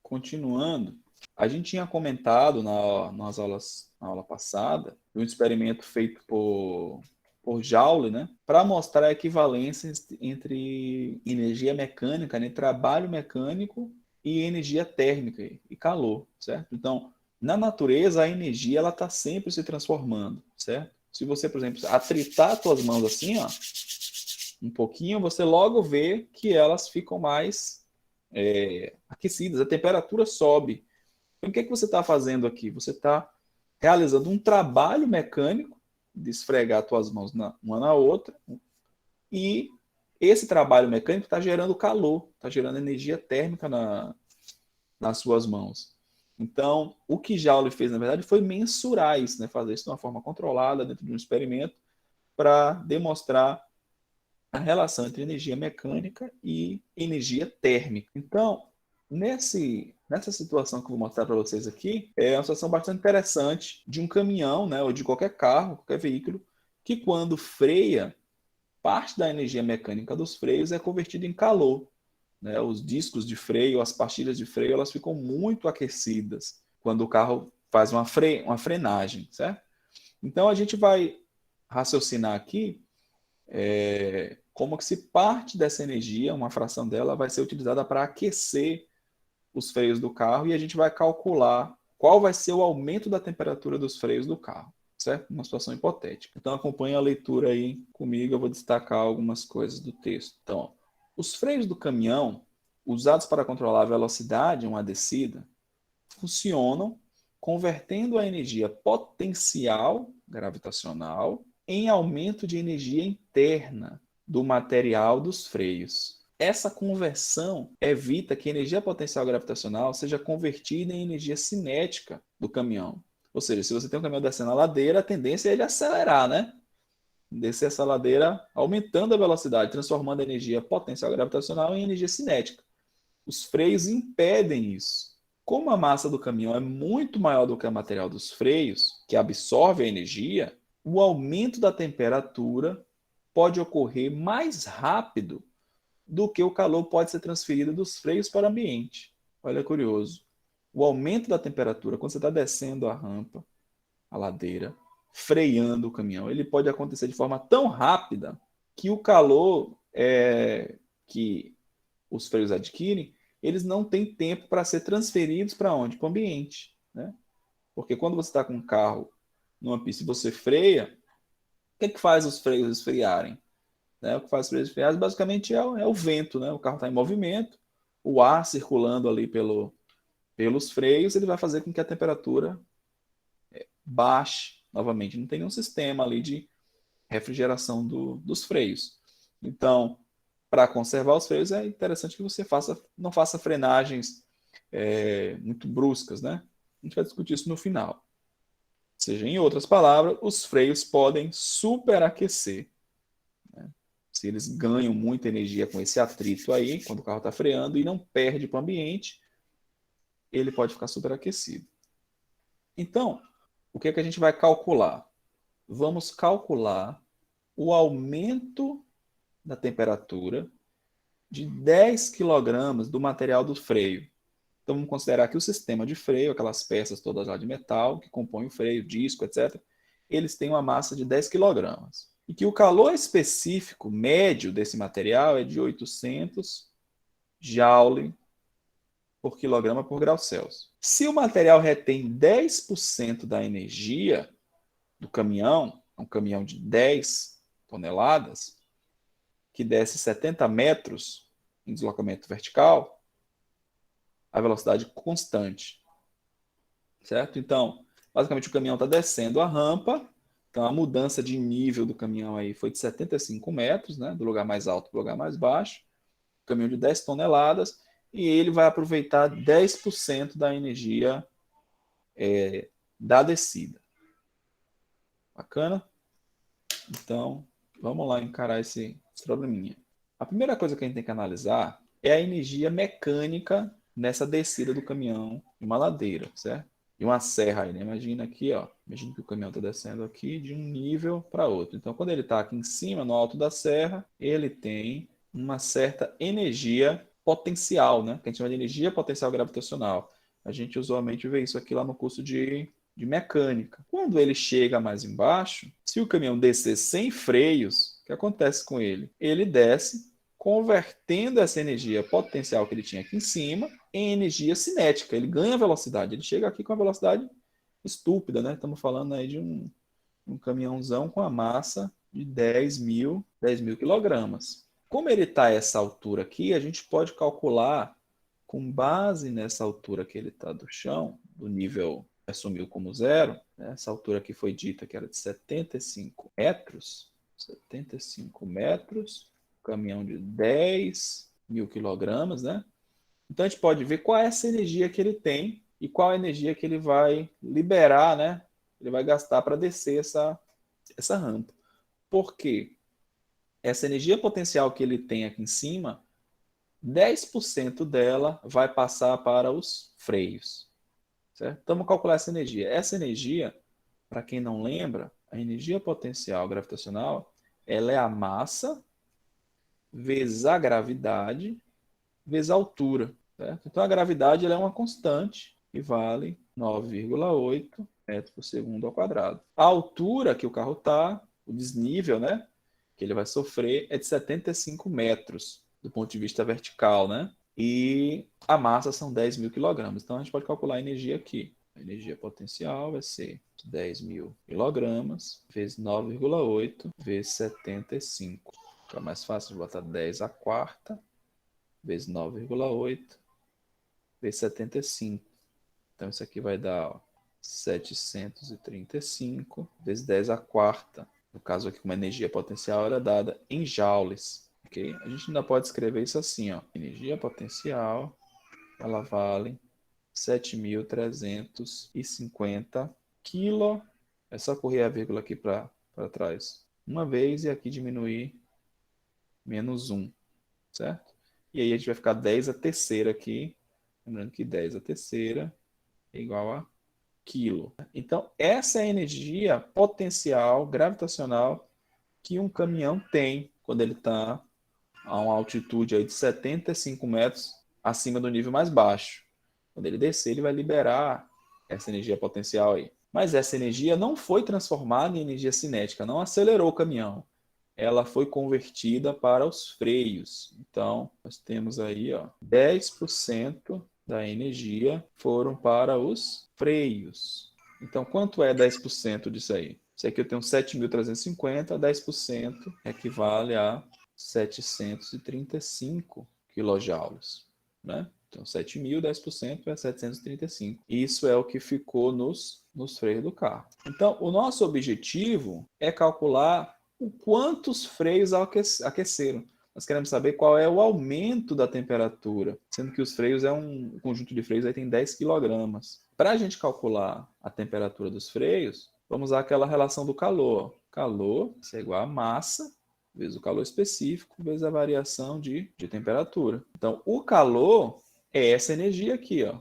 continuando, a gente tinha comentado na aula passada um experimento feito por Joule, né, para mostrar a equivalência entre energia mecânica, né, trabalho mecânico e energia térmica e calor, certo? Então, na natureza, a energia ela está sempre se transformando, certo? Se você, por exemplo, atritar as suas mãos assim, ó, um pouquinho, você logo vê que elas ficam mais aquecidas, a temperatura sobe. Então, o que, é que você está fazendo aqui? Você está realizando um trabalho mecânico de esfregar as tuas mãos uma na outra, e esse trabalho mecânico está gerando calor, está gerando energia térmica nas suas mãos. Então, o que Joule fez, na verdade, foi mensurar isso, né? Fazer isso de uma forma controlada, dentro de um experimento, para demonstrar a relação entre energia mecânica e energia térmica. Então, nessa situação que eu vou mostrar para vocês aqui, é uma situação bastante interessante de um caminhão, né, ou de qualquer carro, qualquer veículo, que quando freia, parte da energia mecânica dos freios é convertida em calor. Né? Os discos de freio, as pastilhas de freio, elas ficam muito aquecidas quando o carro faz uma frenagem, certo? Então, a gente vai raciocinar aqui como que se parte dessa energia, uma fração dela, vai ser utilizada para aquecer os freios do carro, e a gente vai calcular qual vai ser o aumento da temperatura dos freios do carro, certo? Uma situação hipotética. Então acompanhe a leitura aí comigo, eu vou destacar algumas coisas do texto. Então, ó, os freios do caminhão, usados para controlar a velocidade em uma descida, funcionam convertendo a energia potencial gravitacional em aumento de energia interna do material dos freios. Essa conversão evita que a energia potencial gravitacional seja convertida em energia cinética do caminhão. Ou seja, se você tem um caminhão descendo a ladeira, a tendência é ele acelerar, né? Descer essa ladeira aumentando a velocidade, transformando a energia potencial gravitacional em energia cinética. Os freios impedem isso. Como a massa do caminhão é muito maior do que o material dos freios, que absorve a energia, o aumento da temperatura pode ocorrer mais rápido do que o calor pode ser transferido dos freios para o ambiente. Olha, curioso. O aumento da temperatura, quando você está descendo a rampa, a ladeira, freando o caminhão, ele pode acontecer de forma tão rápida que o calor que os freios adquirem, eles não têm tempo para ser transferidos para onde? Para o ambiente. Né? Porque quando você está com um carro numa pista e você freia, o que faz os freios esfriarem? Né? O que faz os freios esfriarem basicamente é o vento. Né? O carro está em movimento, o ar circulando ali pelos freios, ele vai fazer com que a temperatura baixe novamente. Não tem nenhum sistema ali de refrigeração dos freios. Então, para conservar os freios, é interessante que você não faça frenagens muito bruscas, né? A gente vai discutir isso no final. Ou seja, em outras palavras, os freios podem superaquecer. Né? Se eles ganham muita energia com esse atrito aí, quando o carro está freando e não perde para o ambiente, ele pode ficar superaquecido. Então, o que é que a gente vai calcular? Vamos calcular o aumento da temperatura de 10 kg do material do freio. Então, vamos considerar que o sistema de freio, aquelas peças todas lá de metal que compõem o freio, disco, etc., eles têm uma massa de 10 kg. E que o calor específico médio desse material é de 800 joule por quilograma por grau Celsius. Se o material retém 10% da energia do caminhão, um caminhão de 10 toneladas, que desce 70 metros em deslocamento vertical, a velocidade constante, certo? Então, basicamente o caminhão está descendo a rampa, então a mudança de nível do caminhão aí foi de 75 metros, né? Do lugar mais alto para o lugar mais baixo, caminhão de 10 toneladas, e ele vai aproveitar 10% da energia da descida. Bacana? Então, vamos lá encarar esse probleminha. A primeira coisa que a gente tem que analisar é a energia mecânica nessa descida do caminhão de uma ladeira, certo? De uma serra aí, né? Imagina aqui, ó. Imagina que o caminhão está descendo aqui de um nível para outro. Então, quando ele está aqui em cima, no alto da serra, ele tem uma certa energia potencial, né? Que a gente chama de energia potencial gravitacional. A gente usualmente vê isso aqui lá no curso de mecânica. Quando ele chega mais embaixo, se o caminhão descer sem freios, o que acontece com ele? Ele desce convertendo essa energia potencial que ele tinha aqui em cima em energia cinética. Ele ganha velocidade. Ele chega aqui com a velocidade estúpida, né? Estamos falando aí de um caminhãozão com a massa de 10.000 quilogramas. Como ele está a essa altura aqui, a gente pode calcular, com base nessa altura que ele está do chão, do nível que assumiu como zero, né? Essa altura aqui foi dita que era de 75 metros, 75 metros, caminhão de 10.000 quilogramas, né? Então a gente pode ver qual é essa energia que ele tem e qual a energia que ele vai liberar, né? Ele vai gastar para descer essa rampa. Por quê? Essa energia potencial que ele tem aqui em cima, 10% dela vai passar para os freios. Certo? Então, vamos calcular essa energia. Essa energia, para quem não lembra, a energia potencial gravitacional, ela é a massa vezes a gravidade vezes a altura. Certo? Então, a gravidade ela é uma constante e vale 9,8 metros por segundo ao quadrado. A altura que o carro está, o desnível, né, que ele vai sofrer, é de 75 metros do ponto de vista vertical, né? E a massa são 10.000 quilogramas. Então, a gente pode calcular a energia aqui. A energia potencial vai ser 10.000 quilogramas vezes 9,8 vezes 75. Fica mais fácil de botar 10 a quarta vezes 9,8 vezes 75. Então, isso aqui vai dar 735 vezes 10 a quarta. No caso aqui, uma energia potencial era dada em joules. Okay? A gente ainda pode escrever isso assim, ó. Energia potencial, ela vale 7.350 quilo. É só correr a vírgula aqui para trás uma vez e aqui diminuir menos 1, certo? E aí a gente vai ficar 10 a terceira aqui. Lembrando que 10 a terceira é igual a quilo. Então, essa é a energia potencial gravitacional que um caminhão tem quando ele está a uma altitude aí de 75 metros acima do nível mais baixo. Quando ele descer, ele vai liberar essa energia potencial aí. Mas essa energia não foi transformada em energia cinética, não acelerou o caminhão. Ela foi convertida para os freios. Então, nós temos aí, ó, 10% da energia foram para os freios. Então, quanto é 10% disso aí? Isso aqui eu tenho 7.350, 10% equivale a 735 quilojoules, né? Então, 7.000, 10% é 735. Isso é o que ficou nos freios do carro. Então, o nosso objetivo é calcular o quanto os freios aqueceram. Nós queremos saber qual é o aumento da temperatura, sendo que os freios é um conjunto de freios aí tem 10 quilogramas. Para a gente calcular a temperatura dos freios, vamos usar aquela relação do calor. Calor é igual a massa vezes o calor específico vezes a variação de temperatura. Então, o calor é essa energia aqui, ó,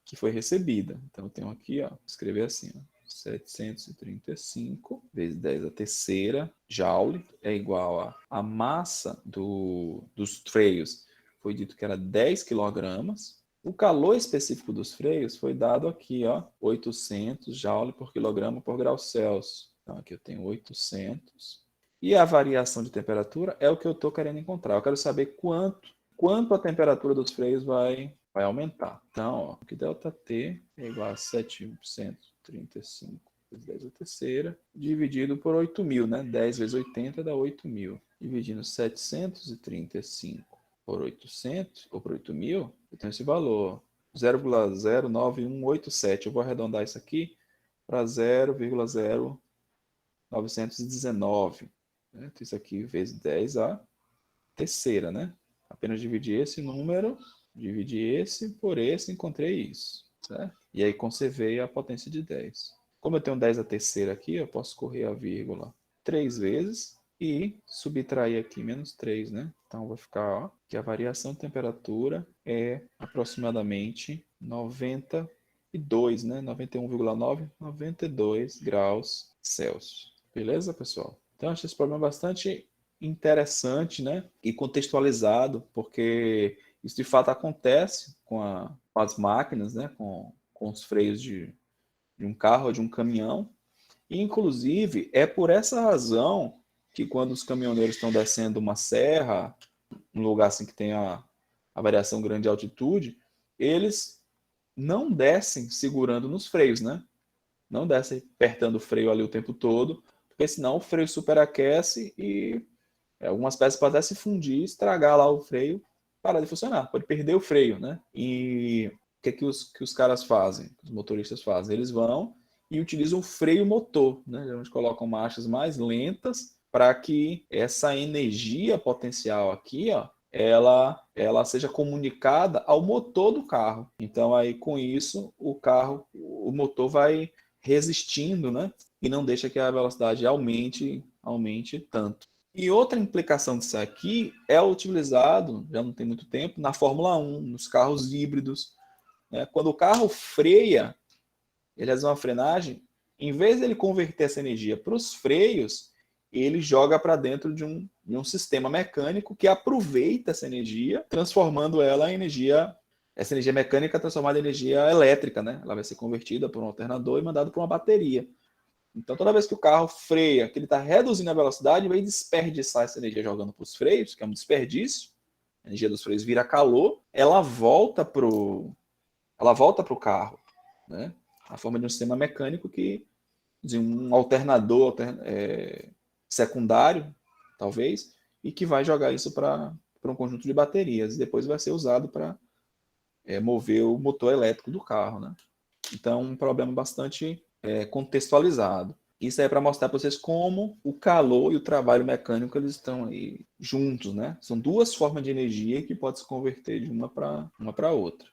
que foi recebida. Então, eu tenho aqui, ó, vou escrever assim, ó, 735 vezes 10 a terceira joule é igual a massa dos freios. Foi dito que era 10 quilogramas. O calor específico dos freios foi dado aqui, ó, 800 joule por quilograma por grau Celsius. Então, aqui eu tenho 800. E a variação de temperatura é o que eu estou querendo encontrar. Eu quero saber quanto a temperatura dos freios vai aumentar. Então, ó, que ΔT é igual a 735 vezes 10 a terceira, dividido por 8.000, né? 10 vezes 80 dá 8.000. Dividindo 735 por 800, ou por 8.000, eu tenho esse valor, 0,09187. Eu vou arredondar isso aqui para 0,0919. Né? Então, isso aqui vezes 10 a terceira, né? Apenas dividir esse número, dividir esse por esse, encontrei isso, certo? E aí conservei a potência de 10. Como eu tenho 10 a terceira aqui, eu posso correr a vírgula 3 vezes e subtrair aqui menos 3, né? Então vai ficar, ó, que a variação de temperatura é aproximadamente 92, né? 91,9, 92 graus Celsius. Beleza, pessoal? Então, acho esse problema bastante interessante, né? E contextualizado, porque Isso de fato acontece com as máquinas, né? Com os freios de um carro ou de um caminhão. E, inclusive, é por essa razão que quando os caminhoneiros estão descendo uma serra, um lugar assim que tem a variação grande de altitude, eles não descem segurando nos freios, né? Não descem apertando o freio ali o tempo todo, porque senão o freio superaquece e algumas peças podem até se fundir, estragar lá o freio, parar de funcionar, pode perder o freio, né? E o que os caras fazem, que os motoristas fazem? Eles vão e utilizam o freio motor, né? Geralmente colocam marchas mais lentas para que essa energia potencial aqui, ó, ela seja comunicada ao motor do carro. Então aí com isso o motor vai resistindo, né? E não deixa que a velocidade aumente tanto. E outra implicação disso aqui é utilizado, já não tem muito tempo, na Fórmula 1, nos carros híbridos, né? Quando o carro freia, ele faz uma frenagem, em vez de ele converter essa energia para os freios, ele joga para dentro de um sistema mecânico que aproveita essa energia, transformando ela em energia, essa energia mecânica transformada em energia elétrica, né? Ela vai ser convertida por um alternador e mandada para uma bateria. Então, toda vez que o carro freia, que ele está reduzindo a velocidade, vai desperdiçar essa energia jogando para os freios, que é um desperdício, a energia dos freios vira calor, ela volta pro carro, né? A forma de um sistema mecânico de um alternador secundário, talvez, e que vai jogar isso para um conjunto de baterias, e depois vai ser usado para mover o motor elétrico do carro, né? Então, um problema bastante contextualizado. Isso é para mostrar para vocês como o calor e o trabalho mecânico eles estão aí juntos, né? São duas formas de energia que podem se converter de uma para outra.